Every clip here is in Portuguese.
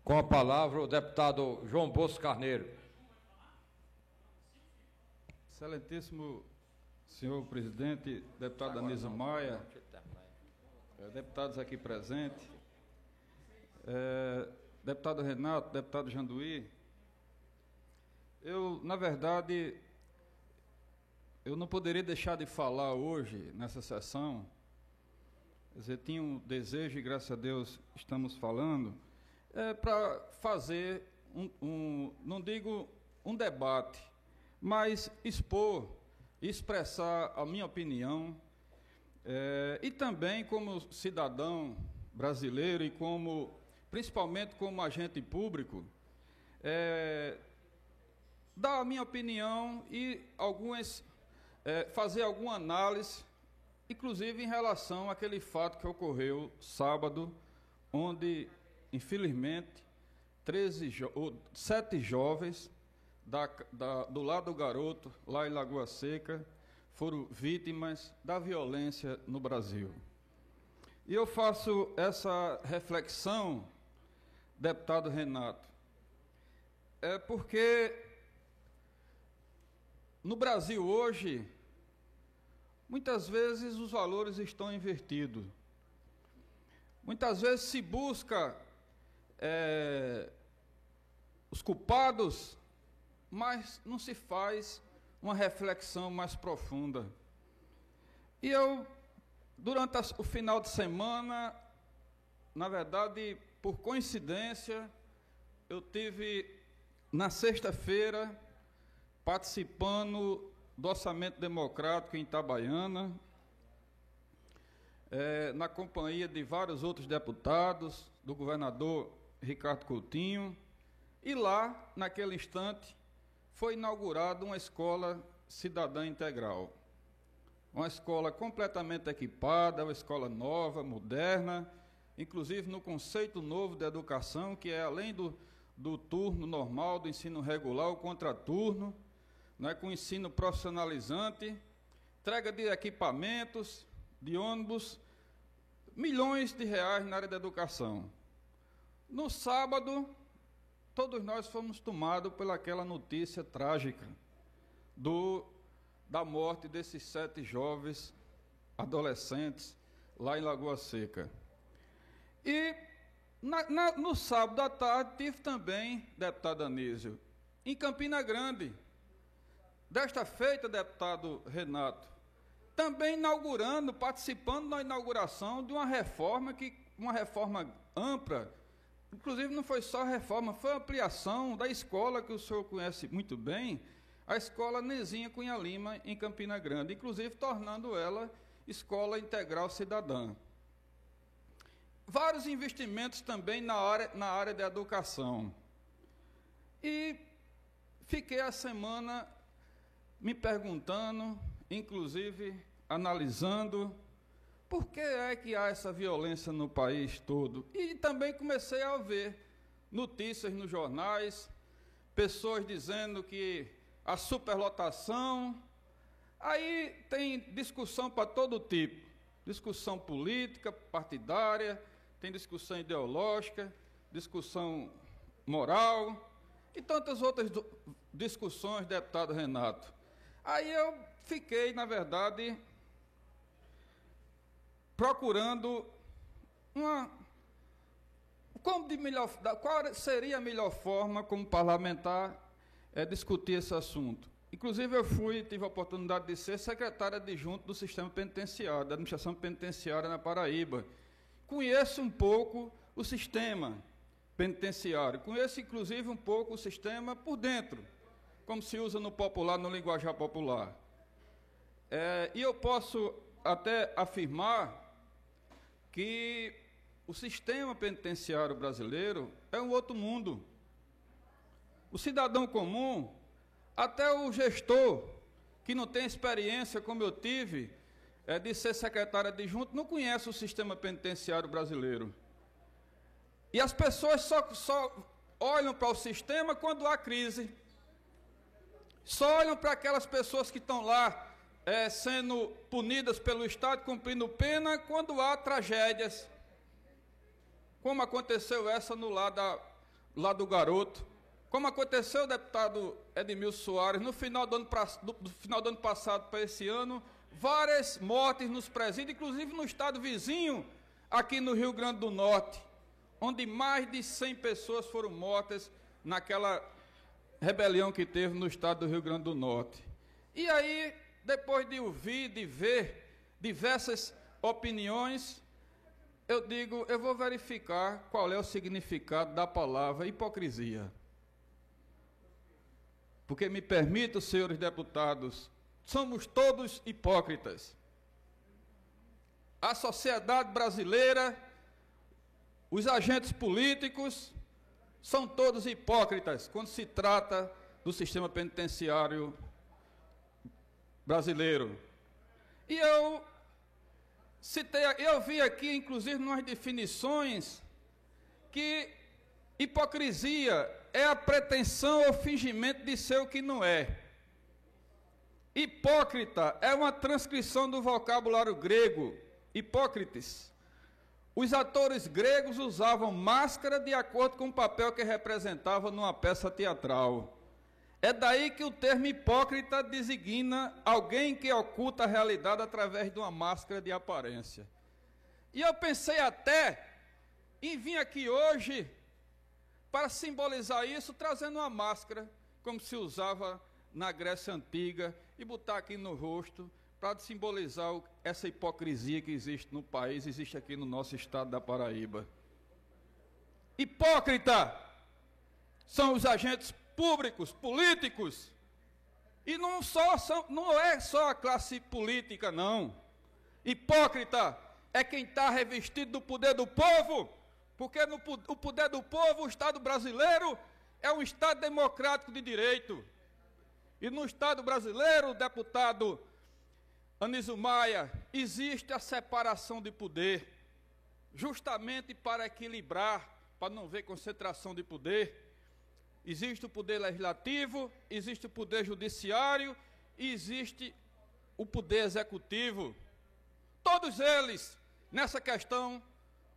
Com a palavra, o deputado João Bosco Carneiro. Excelentíssimo senhor presidente, deputado Anísio Maia, deputados aqui presentes, deputado Renato, deputado Janduí, na verdade, eu não poderia deixar de falar hoje, nessa sessão, quer dizer, tinha um desejo, e graças a Deus estamos falando, para fazer, não digo um debate, mas expor, expressar a minha opinião, e também como cidadão brasileiro e principalmente como agente público, dar a minha opinião e fazer alguma análise, inclusive em relação àquele fato que ocorreu sábado, onde, infelizmente, 7 jovens do lado do Garoto, lá em Lagoa Seca, foram vítimas da violência no Brasil. E eu faço essa reflexão, deputado Renato, porque no Brasil hoje, muitas vezes os valores estão invertidos. Muitas vezes se busca os culpados, mas não se faz uma reflexão mais profunda. E durante o final de semana, na verdade, por coincidência, eu tive, na sexta-feira, participando do Orçamento Democrático em Itabaiana, na companhia de vários outros deputados, do governador Ricardo Coutinho, e lá, naquele instante, foi inaugurada uma escola cidadã integral. Uma escola completamente equipada, uma escola nova, moderna, inclusive no conceito novo de educação, que é além do turno normal, do ensino regular, o contraturno, com ensino profissionalizante, entrega de equipamentos, de ônibus, milhões de reais na área da educação. No sábado, todos nós fomos tomados pelaquela notícia trágica da morte desses 7 jovens adolescentes lá em Lagoa Seca. E no sábado à tarde tive também, deputado Anísio, em Campina Grande, desta feita, deputado Renato, também participando da inauguração de uma reforma ampla. Inclusive, não foi só reforma, foi ampliação da escola que o senhor conhece muito bem, a escola Nezinha Cunha Lima, em Campina Grande, inclusive tornando ela escola integral cidadã. Vários investimentos também na área da educação. E fiquei a semana me perguntando, inclusive analisando, por que é que há essa violência no país todo? E também comecei a ver notícias nos jornais, pessoas dizendo que a superlotação, aí tem discussão para todo tipo, discussão política, partidária, tem discussão ideológica, discussão moral e tantas outras discussões, deputado Renato. Aí eu fiquei, na verdade, procurando qual seria a melhor forma, como parlamentar, discutir esse assunto. Inclusive, tive a oportunidade de ser secretário adjunto do sistema penitenciário, da administração penitenciária na Paraíba. Conheço um pouco o sistema penitenciário, conheço, inclusive, um pouco o sistema por dentro, como se usa no popular, no linguajar popular. E eu posso até afirmar que o sistema penitenciário brasileiro é um outro mundo. O cidadão comum, até o gestor, que não tem experiência, como eu tive, de ser secretário adjunto, não conhece o sistema penitenciário brasileiro. E as pessoas só olham para o sistema quando há crise. Só olham para aquelas pessoas que estão lá sendo punidas pelo Estado, cumprindo pena, quando há tragédias, como aconteceu essa no lar lá do Garoto, como aconteceu, deputado Edmilson Soares, no final do ano passado para esse ano, várias mortes nos presídios, inclusive no estado vizinho, aqui no Rio Grande do Norte, onde mais de 100 pessoas foram mortas naquela rebelião que teve no estado do Rio Grande do Norte. E aí, depois de ouvir, de ver diversas opiniões, eu digo, eu vou verificar qual é o significado da palavra hipocrisia. Porque me permitam, senhores deputados, somos todos hipócritas. A sociedade brasileira, os agentes políticos, são todos hipócritas quando se trata do sistema penitenciário brasileiro. E eu vi aqui, inclusive, umas definições, que hipocrisia é a pretensão ou fingimento de ser o que não é. Hipócrita é uma transcrição do vocabulário grego, hipócrites. Os atores gregos usavam máscara de acordo com o papel que representavam numa peça teatral. É daí que o termo hipócrita designa alguém que oculta a realidade através de uma máscara de aparência. E eu pensei até em vir aqui hoje para simbolizar isso, trazendo uma máscara, como se usava na Grécia Antiga, e botar aqui no rosto, para simbolizar essa hipocrisia que existe no país, existe aqui no nosso estado da Paraíba. Hipócrita são os agentes públicos, políticos, e não é só a classe política, não. Hipócrita é quem está revestido do poder do povo, porque o poder do povo, o Estado brasileiro, é um Estado democrático de direito. E no Estado brasileiro, deputado Anísio Maia, existe a separação de poder, justamente para equilibrar, para não haver concentração de poder. Existe o poder legislativo, existe o poder judiciário e existe o poder executivo. Todos eles, nessa questão,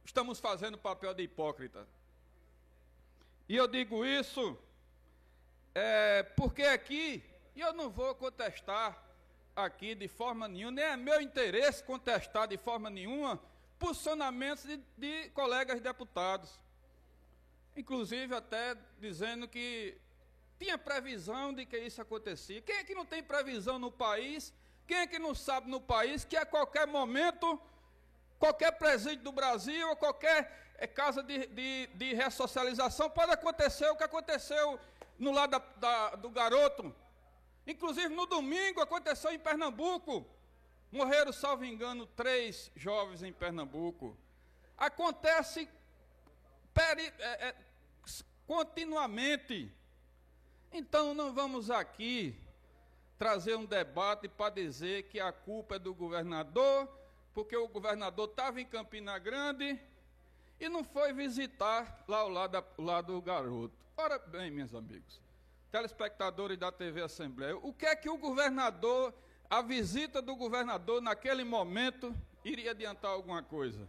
estamos fazendo papel de hipócrita. E eu digo isso porque aqui, e eu não vou contestar aqui de forma nenhuma, nem é meu interesse contestar de forma nenhuma posicionamentos de colegas deputados. Inclusive até dizendo que tinha previsão de que isso acontecia. Quem é que não tem previsão no país? Quem é que não sabe no país que a qualquer momento, qualquer presídio do Brasil, ou qualquer casa de ressocialização, pode acontecer o que aconteceu no lado do Garoto. Inclusive no domingo aconteceu em Pernambuco. Morreram, salvo engano, 3 jovens em Pernambuco. Acontece continuamente. Então não vamos aqui trazer um debate para dizer que a culpa é do governador, porque o governador estava em Campina Grande e não foi visitar lá ao lado do Garoto. Ora bem, meus amigos, telespectadores da TV Assembleia, o que é que o governador, a visita do governador naquele momento, iria adiantar alguma coisa?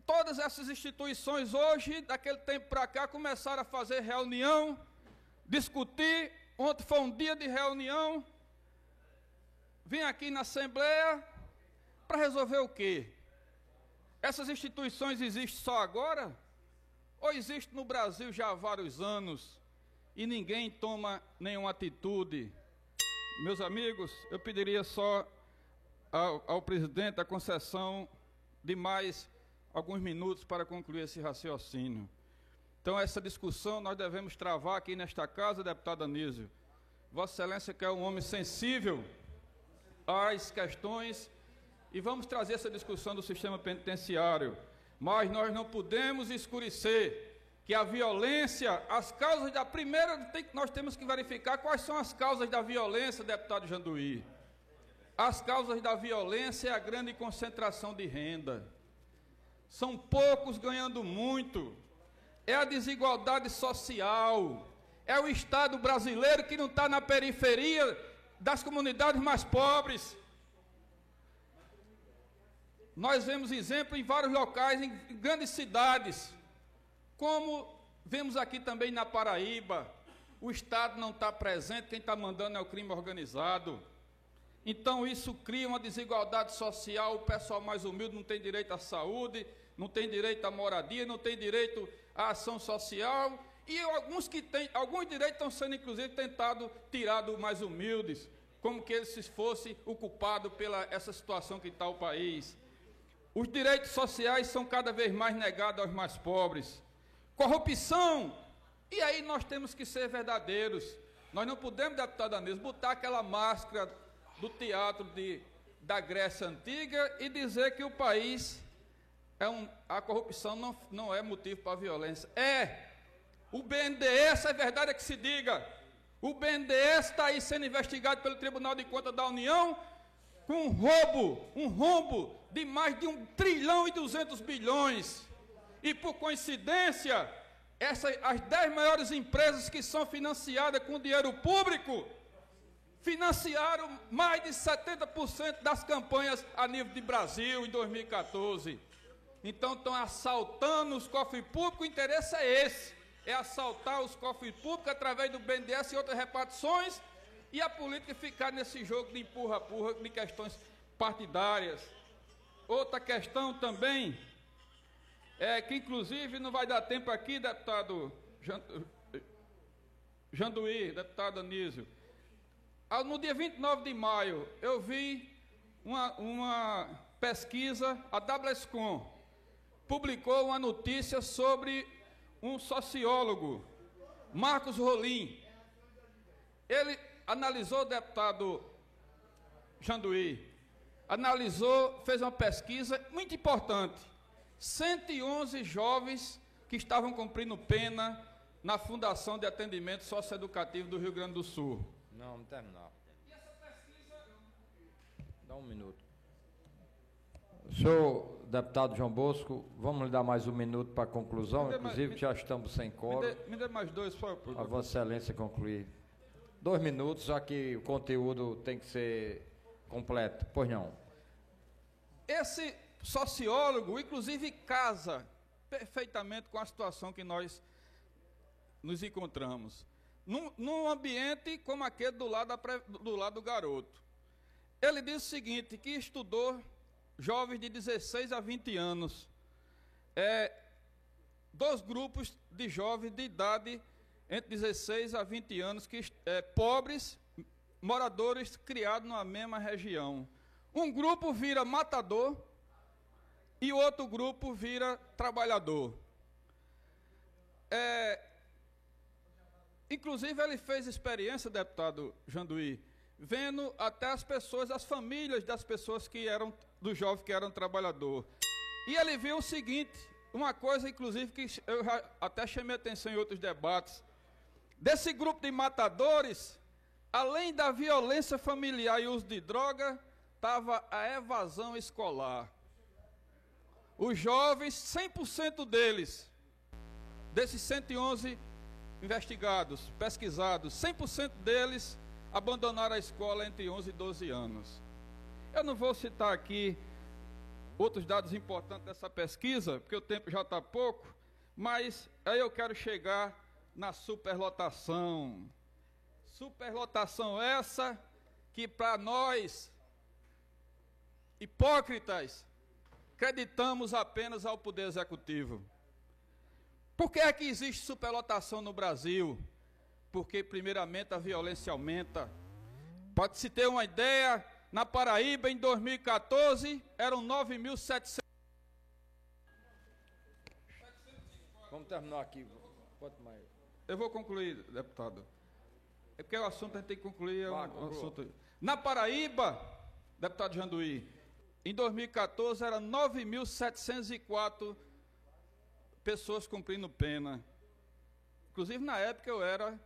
Todas essas instituições hoje, daquele tempo para cá, começaram a fazer reunião, discutir. Ontem foi um dia de reunião. Vim aqui na Assembleia para resolver o quê? Essas instituições existem só agora? Ou existem no Brasil já há vários anos e ninguém toma nenhuma atitude? Meus amigos, eu pediria só ao presidente a concessão de mais alguns minutos para concluir esse raciocínio. Então, essa discussão nós devemos travar aqui nesta casa, deputado Anísio. Vossa Excelência que é um homem sensível às questões, e vamos trazer essa discussão do sistema penitenciário. Mas nós não podemos escurecer que a violência, as causas da primeira, nós temos que verificar quais são as causas da violência, deputado Janduí. As causas da violência é a grande concentração de renda. São poucos ganhando muito. É a desigualdade social. É o Estado brasileiro que não está na periferia das comunidades mais pobres. Nós vemos exemplo em vários locais, em grandes cidades, Como vemos aqui também na Paraíba, o Estado não está presente, quem está mandando é o crime organizado. Então isso cria uma desigualdade social, o pessoal mais humilde não tem direito à saúde, não tem direito à moradia, não tem direito à ação social, e alguns direitos estão sendo, inclusive, tentados tirar dos mais humildes, como que eles fossem o culpado pela essa situação que está o país. Os direitos sociais são cada vez mais negados aos mais pobres. Corrupção, e aí nós temos que ser verdadeiros. Nós não podemos, deputado Anísio, botar aquela máscara do teatro da Grécia Antiga e dizer que o país, a corrupção não é motivo para a violência. O BNDES, é verdade que se diga, o BNDES está aí sendo investigado pelo Tribunal de Contas da União com um rombo de mais de 1 trilhão e 200 bilhões. E por coincidência, as 10 maiores empresas que são financiadas com dinheiro público financiaram mais de 70% das campanhas a nível de Brasil em 2014. Então estão assaltando os cofres públicos, o interesse é esse, é assaltar os cofres públicos através do BNDES e outras repartições, e a política ficar nesse jogo de empurra-empurra de questões partidárias. Outra questão também, que inclusive não vai dar tempo aqui, deputado Janduí, deputado Anísio. No dia 29 de maio, eu vi uma pesquisa, a WSCOM publicou uma notícia sobre um sociólogo, Marcos Rolim. Ele analisou, deputado Janduí, fez uma pesquisa muito importante. 111 jovens que estavam cumprindo pena na Fundação de Atendimento Socioeducativo do Rio Grande do Sul. Não terminar. Dá um minuto. Senhor deputado João Bosco, vamos lhe dar mais um minuto para a conclusão, inclusive já estamos sem quórum. Me dê mais 2, por favor. A Vossa Excelência concluir. 2 minutos, já que o conteúdo tem que ser completo. Pois não. Esse sociólogo, inclusive, casa perfeitamente com a situação que nós nos encontramos. Num ambiente como aquele do lado do garoto. Ele diz o seguinte, que estudou jovens de 16 a 20 anos, 2 grupos de jovens de idade entre 16 a 20 anos, pobres, moradores criados na mesma região. Um grupo vira matador e o outro grupo vira trabalhador. Inclusive, ele fez experiência, deputado Janduí, vendo até as famílias das pessoas dos jovens que eram trabalhadores. E ele viu o seguinte, uma coisa, inclusive, que eu já até chamei atenção em outros debates. Desse grupo de matadores, além da violência familiar e uso de droga, estava a evasão escolar. Os jovens, 100% deles, desses 111 investigados, pesquisados, 100% deles abandonaram a escola entre 11 e 12 anos. Eu não vou citar aqui outros dados importantes dessa pesquisa, porque o tempo já está pouco, mas aí eu quero chegar na superlotação. Superlotação essa que para nós, hipócritas, acreditamos apenas ao Poder Executivo. Por que é que existe superlotação no Brasil? Porque, primeiramente, a violência aumenta. Pode-se ter uma ideia, na Paraíba, em 2014, eram 9.700... Vamos terminar aqui. Quanto mais? Eu vou concluir, deputado. É porque o assunto a gente tem que concluir. Assunto... Na Paraíba, deputado Janduí, em 2014, eram 9.704 pessoas cumprindo pena. Inclusive, na época, eu era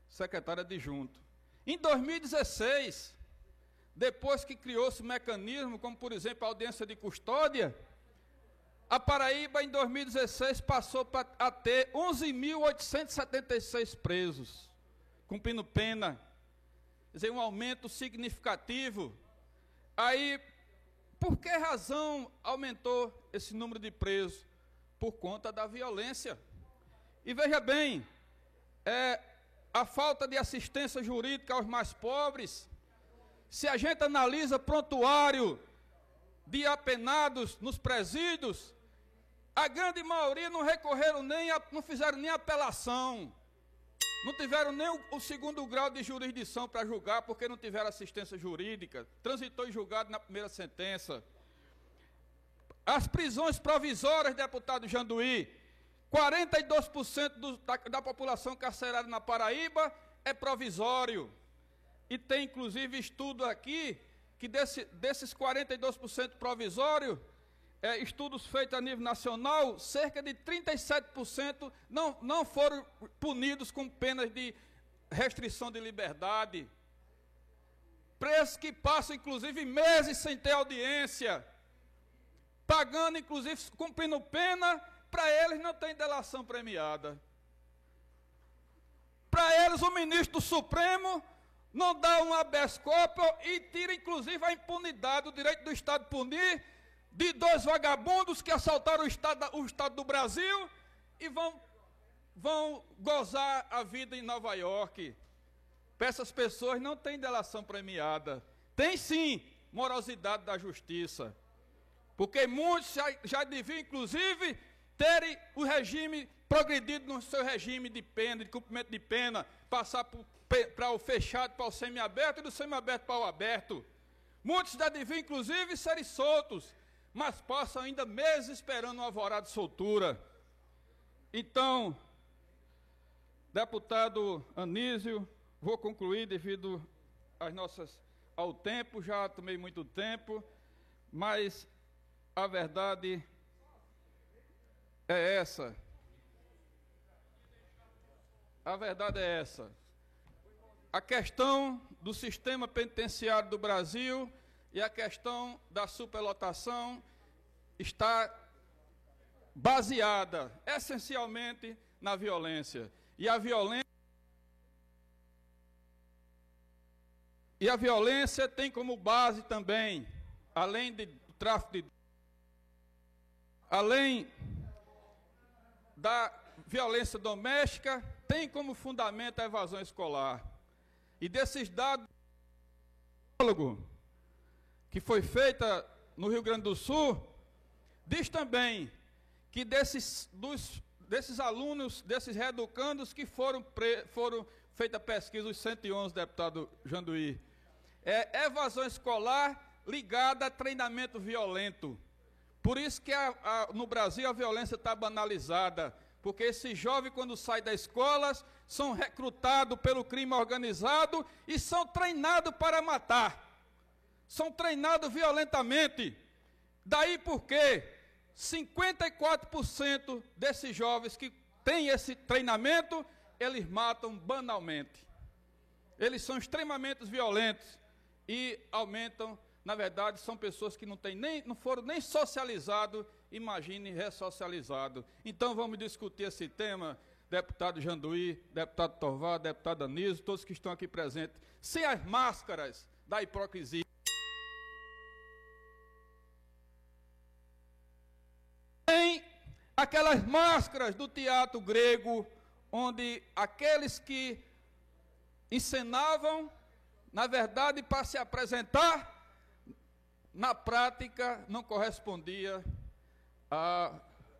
secretário adjunto. Em 2016, depois que criou-se mecanismo, como, por exemplo, a audiência de custódia, a Paraíba, em 2016, passou a ter 11.876 presos, cumprindo pena. Quer dizer, um aumento significativo. Aí, por que razão aumentou esse número de presos? Por conta da violência. E veja bem, a falta de assistência jurídica aos mais pobres. Se a gente analisa prontuário de apenados nos presídios, a grande maioria não recorreram não fizeram nem apelação, não tiveram nem o segundo grau de jurisdição para julgar, porque não tiveram assistência jurídica, transitou em julgado na primeira sentença. As prisões provisórias, deputado Janduí, 42% da população carcerária na Paraíba é provisório. E tem, inclusive, estudo aqui, que desses 42% provisório, estudos feitos a nível nacional, cerca de 37% não foram punidos com penas de restrição de liberdade. Presos que passam, inclusive, meses sem ter audiência, pagando, inclusive, cumprindo pena, para eles não tem delação premiada. Para eles, o ministro do Supremo não dá um habeas corpus e tira, inclusive, a impunidade, o direito do Estado de punir, de 2 vagabundos que assaltaram o Estado do Brasil e vão gozar a vida em Nova York. Para essas pessoas não tem delação premiada. Tem sim morosidade da justiça. Porque muitos já deviam, inclusive, terem o regime progredido no seu regime de pena, de cumprimento de pena, passar para o fechado, para o semiaberto, e do semiaberto para o aberto. Muitos já deviam, inclusive, serem soltos, mas passam ainda meses esperando um alvará de soltura. Então, deputado Anísio, vou concluir devido ao tempo, já tomei muito tempo, mas a verdade é essa. A verdade é essa. A questão do sistema penitenciário do Brasil e a questão da superlotação está baseada essencialmente na violência. E a violência tem como base também, além do tráfico de além da violência doméstica, tem como fundamento a evasão escolar. E desses dados que foi feita no Rio Grande do Sul, diz também que desses alunos, desses reeducandos que foram feita a pesquisa, os 111, deputado Janduí, evasão escolar ligada a treinamento violento. Por isso que no Brasil a violência está banalizada, porque esses jovens, quando saem da escola, são recrutados pelo crime organizado e são treinados para matar. São treinados violentamente. Daí porque 54% desses jovens que têm esse treinamento, eles matam banalmente. Eles são extremamente violentos e aumentam. Na verdade, são pessoas que não foram nem socializados, imagine ressocializados. Então, vamos discutir esse tema, deputado Janduí, deputado Torvald, deputado Anísio, todos que estão aqui presentes, sem as máscaras da hipocrisia. Sem aquelas máscaras do teatro grego, onde aqueles que encenavam, na verdade, para se apresentar, na prática, não correspondia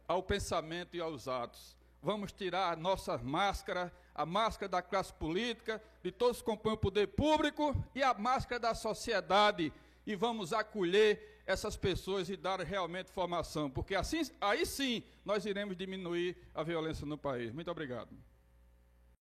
ao pensamento e aos atos. Vamos tirar a nossa máscara, a máscara da classe política, de todos que compõem o poder público, e a máscara da sociedade, e vamos acolher essas pessoas e dar realmente formação, porque assim, aí sim nós iremos diminuir a violência no país. Muito obrigado.